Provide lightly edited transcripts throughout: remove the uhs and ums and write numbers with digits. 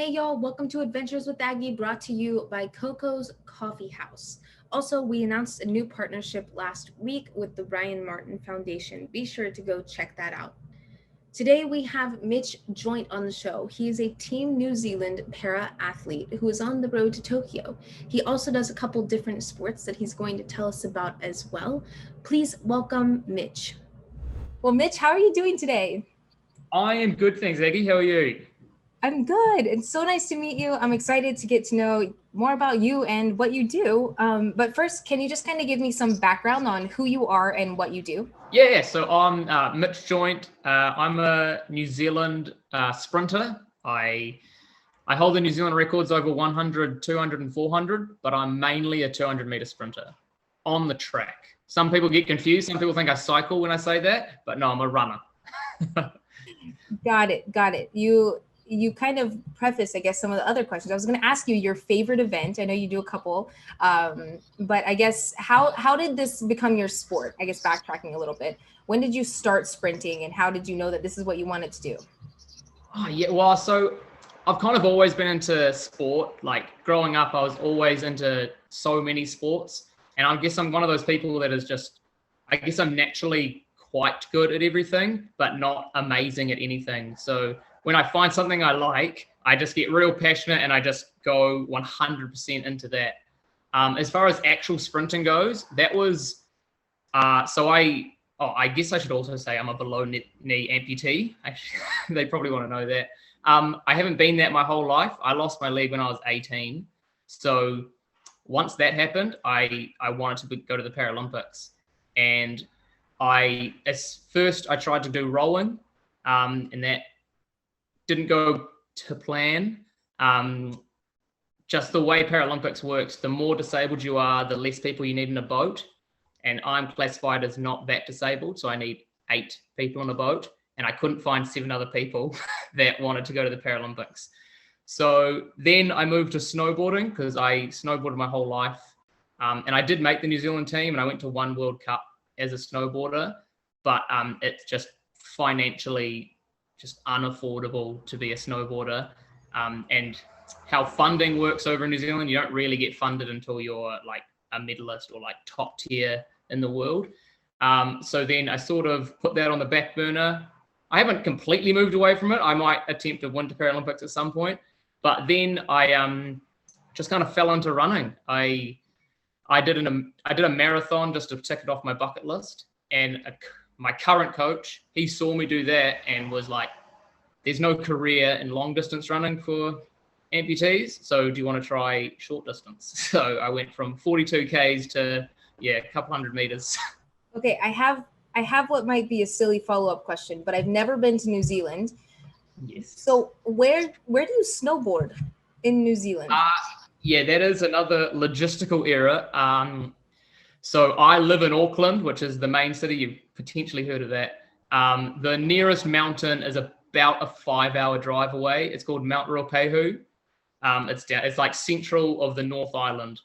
Hey y'all, welcome to Adventures with Aggie, brought to you by Coco's Coffee House. Also, we announced a new partnership last week with the Brian Martin Foundation. Be sure to go check that out. Today we have Mitch Joynt on the show. He is a Team New Zealand para athlete who is on the road to Tokyo. He also does a couple different sports that he's going to tell us about as well. Please welcome Mitch. Well, Mitch, how are you doing today? I am good, thanks, Aggie. How are you? I'm good. It's so nice to meet you. I'm excited to get to know more about you and what you do. But first, can you just kind of give me some background on who you are and what you do? So I'm Mitch Joynt. I'm a New Zealand sprinter. I hold the New Zealand records over 100, 200, and 400, but I'm mainly a 200-meter sprinter on the track. Some people get confused. Some people think I cycle when I say that, but no, I'm a runner. Got it. Got it. You kind of preface, I guess, some of the other questions. I was going to ask you your favorite event. I know you do a couple, but I guess how did this become your sport? I guess backtracking a little bit. When did you start sprinting, and how did you know that this is what you wanted to do? Oh, yeah. Well, so I've kind of always been into sport. Like growing up, I was always into so many sports. And I guess I'm one of those people that is just, I guess I'm naturally quite good at everything, but not amazing at anything. So when I find something I like, I just get real passionate and I just go 100% into that. As far as actual sprinting goes, that was, I guess I should also say I'm a below knee amputee. Actually, they probably want to know that. I haven't been that my whole life. I lost my leg when I was 18. So once that happened, I wanted to go to the Paralympics. And as first I tried to do rowing, and that didn't go to plan. Just the way Paralympics works, the more disabled you are, the less people you need in a boat. And I'm classified as not that disabled, so I need 8 people on a boat. And I couldn't find 7 other people that wanted to go to the Paralympics. So then I moved to snowboarding because I snowboarded my whole life. And I did make the New Zealand team, and I went to one World Cup as a snowboarder, but it's just financially just unaffordable to be a snowboarder. And how funding works over in New Zealand, you don't really get funded until you're like a medalist or like top tier in the world. So then I sort of put that on the back burner. I haven't completely moved away from it. I might attempt to Winter Paralympics at some point, but then I just kind of fell into running. I did a marathon just to tick it off my bucket list, and my current coach, he saw me do that and was like, "There's no career in long distance running for amputees, so do you want to try short distance?" So I went from 42 Ks to a couple hundred meters. Okay, I have what might be a silly follow-up question, but I've never been to New Zealand. Yes. So where do you snowboard in New Zealand? That is another logistical error. So I live in Auckland, which is the main city. You've potentially heard of that. The nearest mountain is about a 5-hour drive away. It's called Mount Ruapehu. It's like central of the North Island,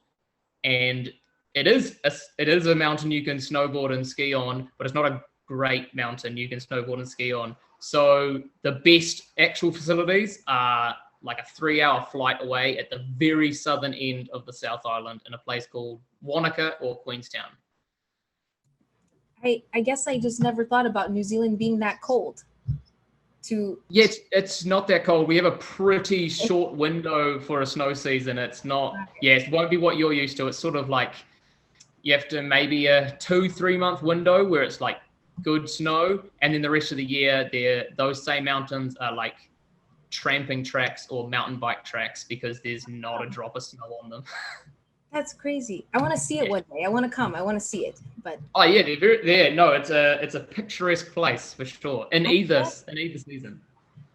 and it is a mountain you can snowboard and ski on, but it's not a great mountain you can snowboard and ski on. So the best actual facilities are like a 3-hour flight away at the very southern end of the South Island in a place called Wanaka or Queenstown. I guess I just never thought about New Zealand being that cold. Yeah, it's not that cold. We have a pretty short window for a snow season. It's not, it won't be what you're used to. It's sort of like you have to maybe a 2-3 month window where it's like good snow. And then the rest of the year, those same mountains are like tramping tracks or mountain bike tracks because there's not a drop of snow on them. That's crazy. I want to see it one day. I want to come. I want to see it. But it's a picturesque place for sure in either season.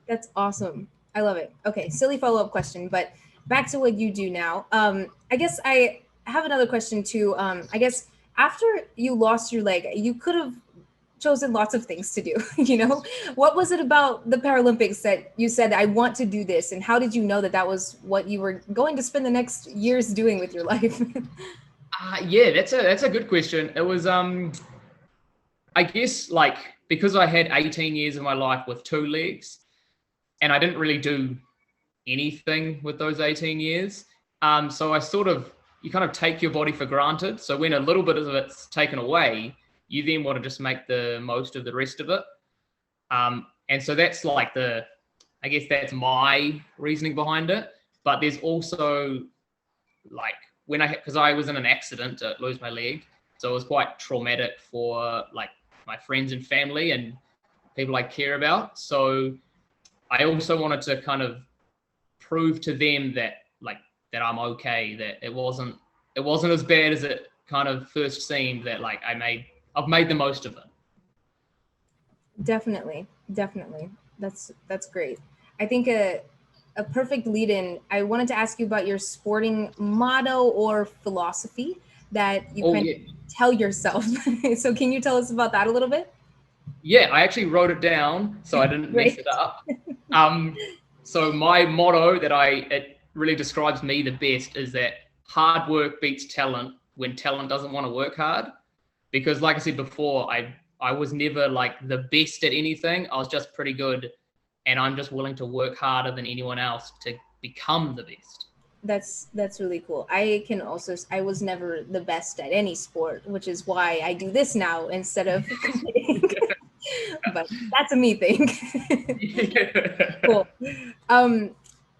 That's awesome. I love it. Okay, silly follow-up question, but back to what you do now. I guess I have another question too. I guess after you lost your leg, you could have chosen lots of things to do. What was it about the Paralympics that you said, I want to do this? And how did you know that was what you were going to spend the next years doing with your life? That's a good question. It was, I guess, like, because I had 18 years of my life with 2 legs and I didn't really do anything with those 18 years. So you kind of take your body for granted. So when a little bit of it's taken away, you then want to just make the most of the rest of it. And so that's like I guess that's my reasoning behind it. But there's also like because I was in an accident to lose my leg. So it was quite traumatic for like my friends and family and people I care about. So I also wanted to kind of prove to them that I'm okay, that it wasn't as bad as it kind of first seemed, that like I've made the most of it. Definitely. That's great. I think a perfect lead in, I wanted to ask you about your sporting motto or philosophy that you tell yourself. So can you tell us about that a little bit? Yeah, I actually wrote it down so I didn't mess it up. So my motto it really describes me the best is that hard work beats talent when talent doesn't want to work hard. Because like I said before, I was never like the best at anything. I was just pretty good, and I'm just willing to work harder than anyone else to become the best. That's really cool. I was never the best at any sport, which is why I do this now instead of competing. But that's a me thing. Cool.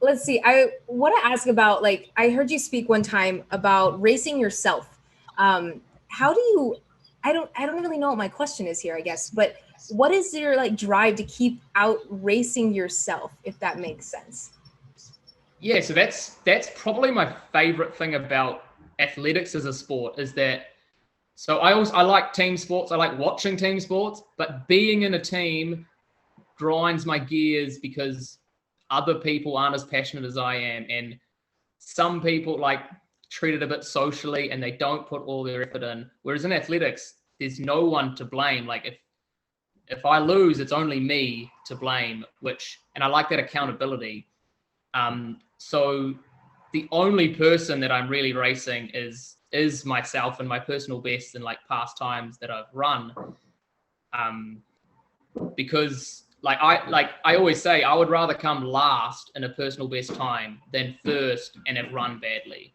Let's see. I want to ask about, like, I heard you speak one time about racing yourself. How do you? I don't really know what my question is here, I guess. But what is your like drive to keep out racing yourself, if that makes sense? Yeah, so that's probably my favorite thing about athletics as a sport is that. So I like team sports. I like watching team sports, but being in a team grinds my gears because other people aren't as passionate as I am, and some people like treat it a bit socially and they don't put all their effort in. Whereas in athletics, there's no one to blame. Like if I lose, it's only me to blame. And I like that accountability. So the only person that I'm really racing is myself and my personal best and like past times that I've run. Because I always say I would rather come last in a personal best time than first and have run badly.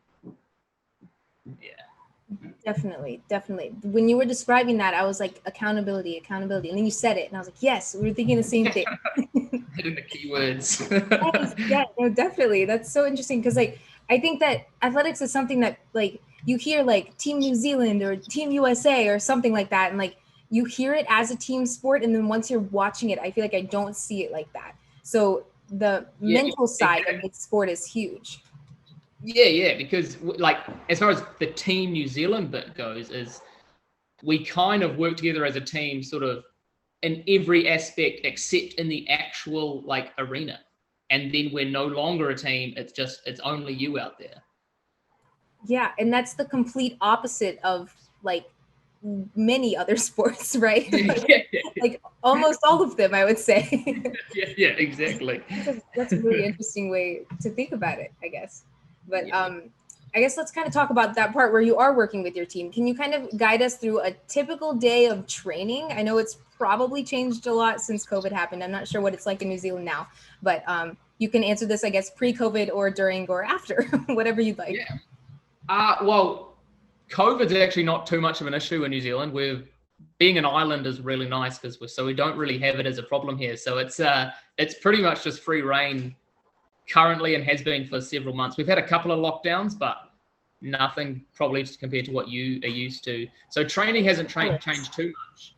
Yeah. Definitely. When you were describing that, I was like, accountability. And then you said it and I was like, yes, we were thinking the same thing. Hitting the keywords. Yes, yeah, no, definitely. That's so interesting because like I think that athletics is something that like you hear like Team New Zealand or Team USA or something like that, and like you hear it as a team sport, and then once you're watching it, I feel like I don't see it like that. So the mental side of the sport is huge. Yeah, because like as far as the Team New Zealand bit goes, is we kind of work together as a team, sort of in every aspect except in the actual like arena. And then we're no longer a team. It's only you out there. Yeah, and that's the complete opposite of like many other sports, right? Like almost all of them, I would say. Yeah, exactly. That's a really interesting way to think about it, I guess. But I guess let's kind of talk about that part where you are working with your team. Can you kind of guide us through a typical day of training? I know it's probably changed a lot since COVID happened. I'm not sure what it's like in New Zealand now, but you can answer this, I guess, pre-COVID or during or after, whatever you'd like. Yeah. Well, COVID's actually not too much of an issue in New Zealand. Being an island is really nice because we don't really have it as a problem here. So it's pretty much just free reign currently and has been for several months. We've had a couple of lockdowns, but nothing probably compared to what you are used to. So training hasn't changed too much.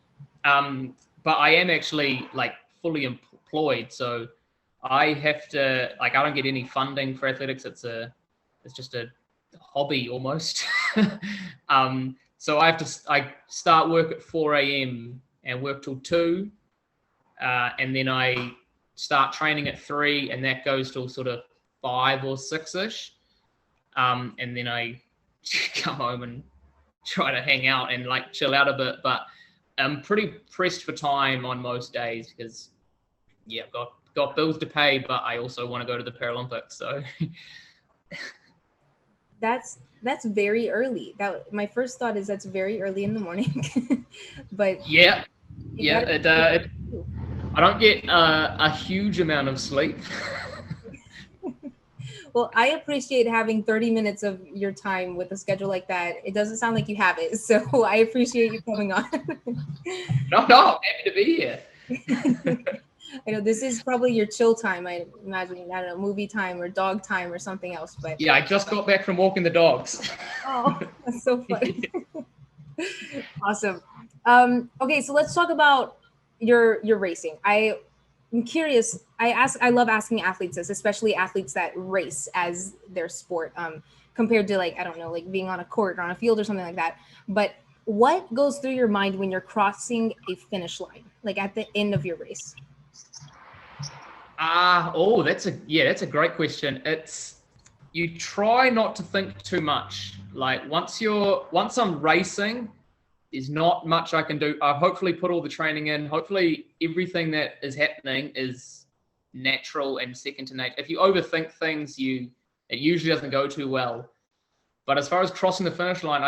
But I am actually like fully employed. So I have to, like, I don't get any funding for athletics. It's just a hobby almost. So I start work at 4 a.m. and work till 2. And then I start training at 3 and that goes till sort of 5 or 6ish. And then I come home and try to hang out and like chill out a bit, but I'm pretty pressed for time on most days because I've got bills to pay, but I also want to go to the Paralympics. So that's very early. That my first thought is that's very early in the morning. But I don't get a huge amount of sleep. Well, I appreciate having 30 minutes of your time with a schedule like that. It doesn't sound like you have it. So I appreciate you coming on. No, I'm happy to be here. I know this is probably your chill time. I imagine, I don't know, movie time or dog time or something else. But Yeah, I just got back from walking the dogs. oh, that's so funny. Awesome. Okay, so let's talk about your racing. I'm curious. I love asking athletes this, especially athletes that race as their sport, compared to like I don't know, like being on a court or on a field or something like that. But what goes through your mind when you're crossing a finish line, like at the end of your race? That's a great question. You try not to think too much. Like once I'm racing, there's not much I can do. I've hopefully put all the training in. Hopefully everything that is happening is natural and second to nature. If you overthink things, it usually doesn't go too well. But as far as crossing the finish line,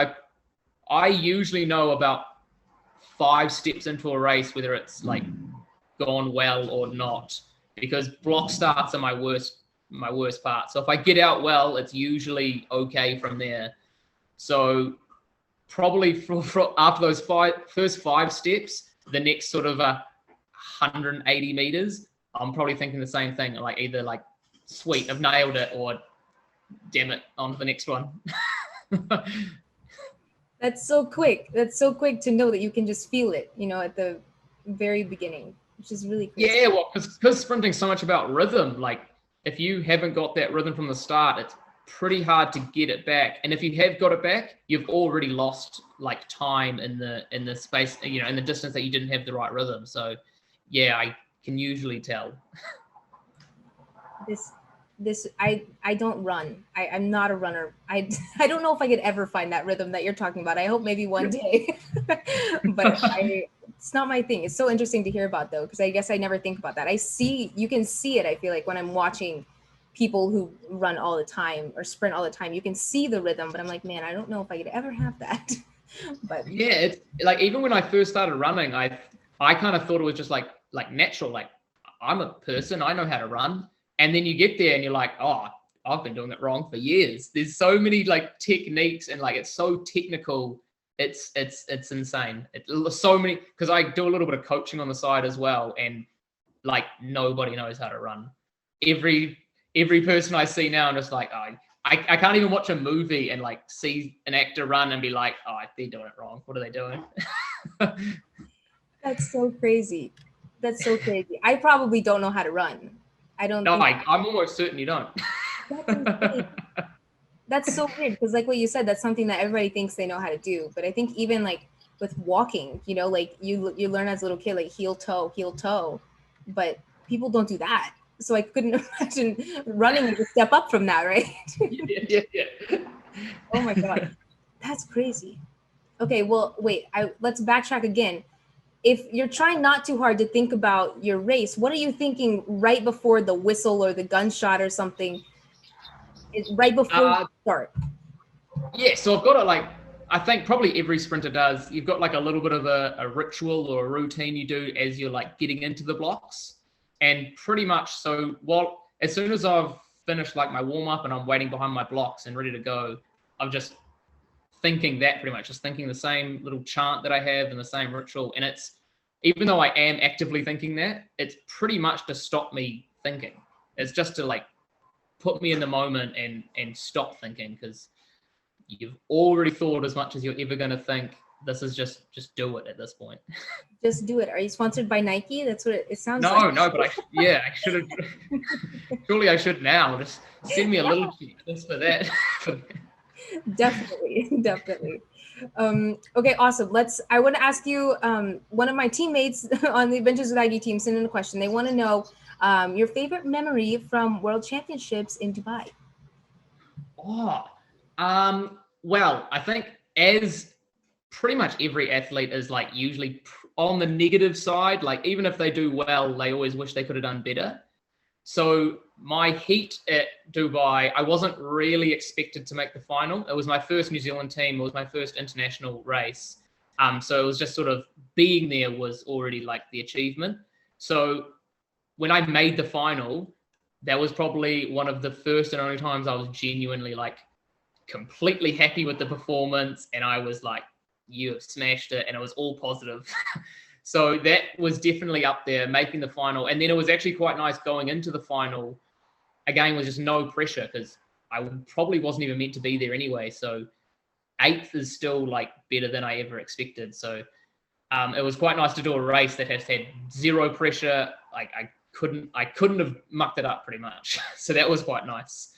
I usually know about 5 steps into a race whether it's like gone well or not, because block starts are my worst part. So if I get out well, it's usually okay from there. So probably for after those first 5 steps, the next sort of 180 meters, I'm probably thinking the same thing, like either like sweet, I've nailed it, or damn it, on to the next one. That's so quick. That's so quick to know that you can just feel it, at the very beginning, which is really crazy. Yeah, well, because sprinting's so much about rhythm. Like if you haven't got that rhythm from the start, it's pretty hard to get it back. And if you have got it back, you've already lost like time in the space, in the distance that you didn't have the right rhythm. So yeah, I can usually tell. I don't run. I'm not a runner. I don't know if I could ever find that rhythm that you're talking about. I hope maybe one day. But it's not my thing. It's so interesting to hear about though, because I guess I never think about that. You can see it, I feel like when I'm watching people who run all the time or sprint all the time, you can see the rhythm, but I'm like, man, I don't know if I could ever have that. But yeah, it's like even when I first started running, I kind of thought it was just like natural, like I'm a person, I know how to run. And then you get there and you're like, oh, I've been doing it wrong for years. There's so many like techniques and like it's so technical. It's insane. It's so many, because I do a little bit of coaching on the side as well, and like nobody knows how to run. Every person I see now, I'm just like, oh, I can't even watch a movie and like see an actor run and be like, oh, they're doing it wrong. What are they doing? that's so crazy. That's so crazy. I probably don't know how to run. I don't. No, I'm almost certain you don't. That's insane. That's so weird because, like what you said, that's something that everybody thinks they know how to do. But I think even like with walking, like you learn as a little kid, like heel toe, but people don't do that. So I couldn't imagine running a step up from that, right? Yeah. Oh my god, that's crazy. Okay, well, wait. Let's backtrack again. If you're trying not too hard to think about your race, what are you thinking right before the whistle or the gunshot or something? Right before you start. Yeah, so I've got it like, I think probably every sprinter does. You've got like a little bit of a ritual or a routine you do as you're like getting into the blocks. And pretty much, so as soon as I've finished like my warm up and I'm waiting behind my blocks and ready to go, I'm just thinking that pretty much, just thinking the same little chant that I have and the same ritual. And it's, even though I am actively thinking that, it's pretty much to stop me thinking. It's just to like put me in the moment and stop thinking, because you've already thought as much as you're ever going to think. This is just do it at this point. Just do it. Are you sponsored by Nike? That's what it sounds like. No, but I should have. Surely I should now. Just send me a little check just for that. Definitely. Okay, awesome. I want to ask you, one of my teammates on the Adventures with Aggie team sent in a question. They want to know your favorite memory from World Championships in Dubai. Well, I think as pretty much every athlete is like usually on the negative side, like even if they do well, they always wish they could have done better. So my heat at Dubai, I wasn't really expected to make the final. It was my first New Zealand team. It was my first international race. So it was just sort of being there was already like the achievement. So when I made the final, that was probably one of the first and only times I was genuinely like completely happy with the performance, and I was like, you have smashed it, and it was all positive. So that was definitely up there, making the final. And then it was actually quite nice going into the final again with just no pressure, because I probably wasn't even meant to be there anyway. So 8th is still like better than I ever expected. So it was quite nice to do a race that has had zero pressure. Like I couldn't have mucked it up pretty much. So that was quite nice.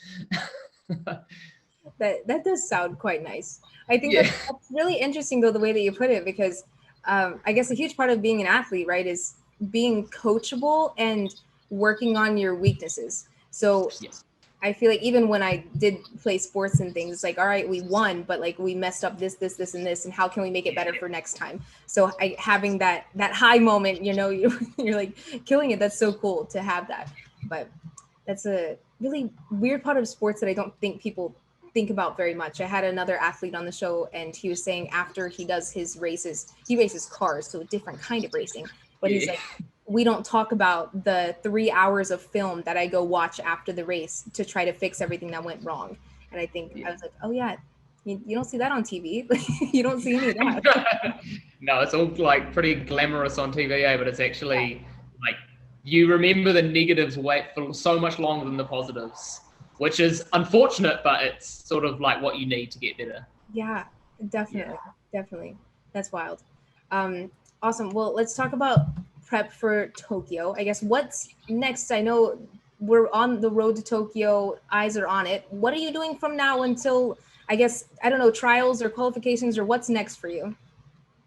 That does sound quite nice. I think Yeah. that's really interesting though, the way that you put it, because I guess a huge part of being an athlete, right, is being coachable and working on your weaknesses. So Yes. I feel like even when I did play sports and things, it's like, all right, we won, but like we messed up this, and this, and how can we make it better for next time? So having that high moment, you're like killing it. That's so cool to have that. But that's a really weird part of sports that I don't think people think about very much. I had another athlete on the show, and he was saying after he does his races, he races cars, so a different kind of racing. But he's Yeah. like, we don't talk about the 3 hours of film that I go watch after the race to try to fix everything that went wrong. And I think I was like, oh yeah, you don't see that on TV. You don't see any of that. No, it's all like pretty glamorous on TVA, but it's actually like you remember the negatives wait for so much longer than the positives, which is unfortunate, but it's sort of like what you need to get better. Yeah, definitely. Yeah. Definitely. That's wild. Um, awesome. Well, let's talk about prep for Tokyo. I guess what's next? I know we're on the road to Tokyo, eyes are on it. What are you doing from now until, I guess, I don't know, trials or qualifications, or what's next for you?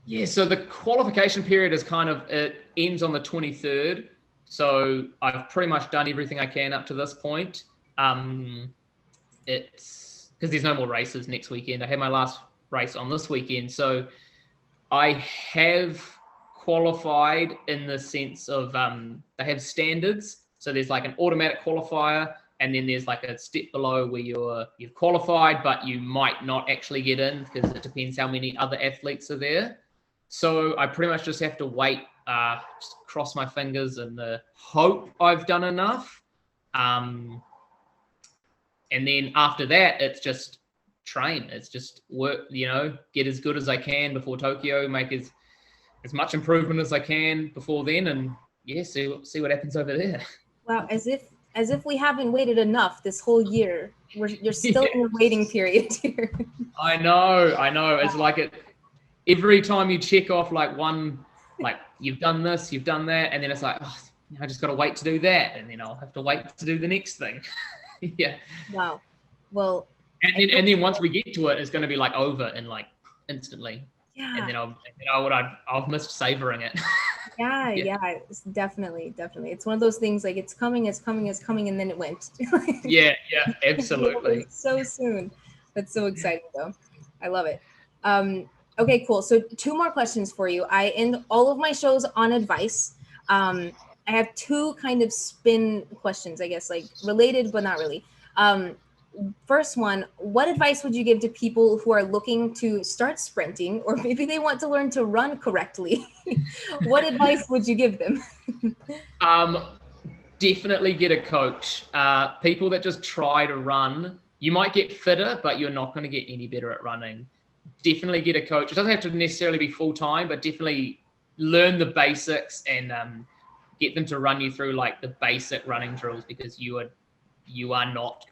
Yeah, so the qualification period is it ends on the 23rd. So I've pretty much done everything I can up to this point. It's because there's no more races next weekend. I had my last race on this weekend. So I have qualified in the sense of they have standards. So there's like an automatic qualifier, and then there's like a step below where you've qualified, but you might not actually get in because it depends how many other athletes are there. So I pretty much just have to wait, just cross my fingers and hope I've done enough. And then after that, it's just train. It's just work, get as good as I can before Tokyo, make as much improvement as I can before then, and yeah, see what happens over there. Wow, as if we haven't waited enough this whole year. You're still in Yeah. the waiting period here. I know. It's like it every time you check off like one, like you've done this, you've done that, and then it's like, oh, I just got to wait to do that, and then I'll have to wait to do the next thing. Yeah. Wow. Well, And then once we get to it, it's going to be like over in like instantly. yeah. And then I've missed savoring it. Yeah, Yeah. it's definitely. It's one of those things like it's coming, and then it went. Yeah, absolutely. So soon. That's so exciting though. I love it. Okay, cool. So 2 more questions for you. I end all of my shows on advice. I have 2 kind of spin questions, I guess, like related but not really. First one, what advice would you give to people who are looking to start sprinting, or maybe they want to learn to run correctly? What advice would you give them? Definitely get a coach. People that just try to run, you might get fitter, but you're not going to get any better at running. Definitely get a coach. It doesn't have to necessarily be full-time, but definitely learn the basics and get them to run you through like the basic running drills, because you are not,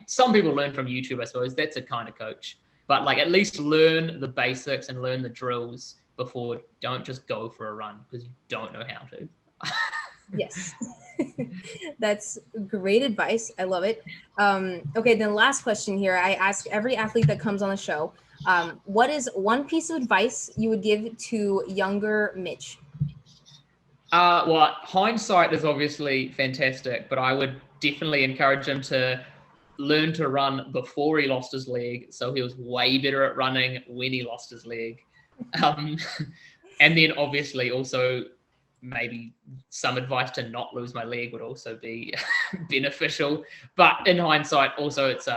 some people learn from YouTube, I suppose. That's a kind of coach. But like at least learn the basics and learn the drills before. Don't just go for a run because you don't know how to. Yes. That's great advice. I love it. Okay, then last question here. I ask every athlete that comes on the show, what is one piece of advice you would give to younger Mitch? Well, hindsight is obviously fantastic, but I would definitely encourage him to learn to run before he lost his leg, so he was way better at running when he lost his leg. And then obviously also maybe some advice to not lose my leg would also be beneficial. But in hindsight, also it's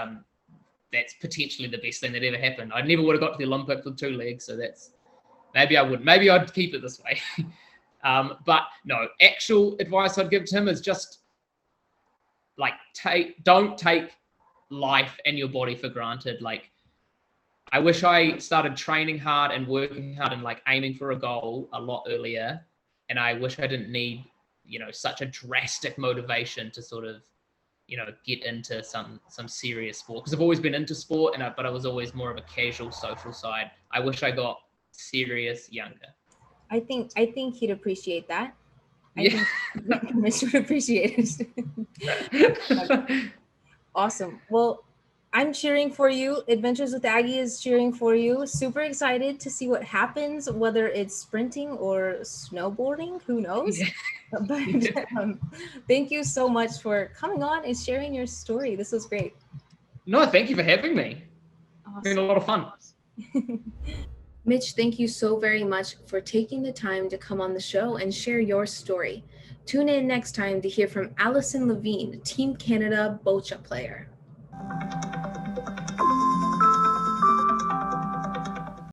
that's potentially the best thing that ever happened. I never would have got to the Olympics with 2 legs, so maybe I wouldn't. Maybe I'd keep it this way. But no, actual advice I'd give to him is just like don't take life and your body for granted. Like, I wish I started training hard and working hard and like aiming for a goal a lot earlier. And I wish I didn't need, such a drastic motivation to sort of, get into some serious sport. Because I've always been into sport, but I was always more of a casual social side. I wish I got serious younger. I think he'd appreciate that. Yeah. I think Mitch would appreciate it. Awesome. Well, I'm cheering for you. Adventures with Aggie is cheering for you. Super excited to see what happens, whether it's sprinting or snowboarding. Who knows? Yeah. But thank you so much for coming on and sharing your story. This was great. No, thank you for having me. Awesome. It's been a lot of fun. Mitch, thank you so very much for taking the time to come on the show and share your story. Tune in next time to hear from Allison Levine, Team Canada Boccia player.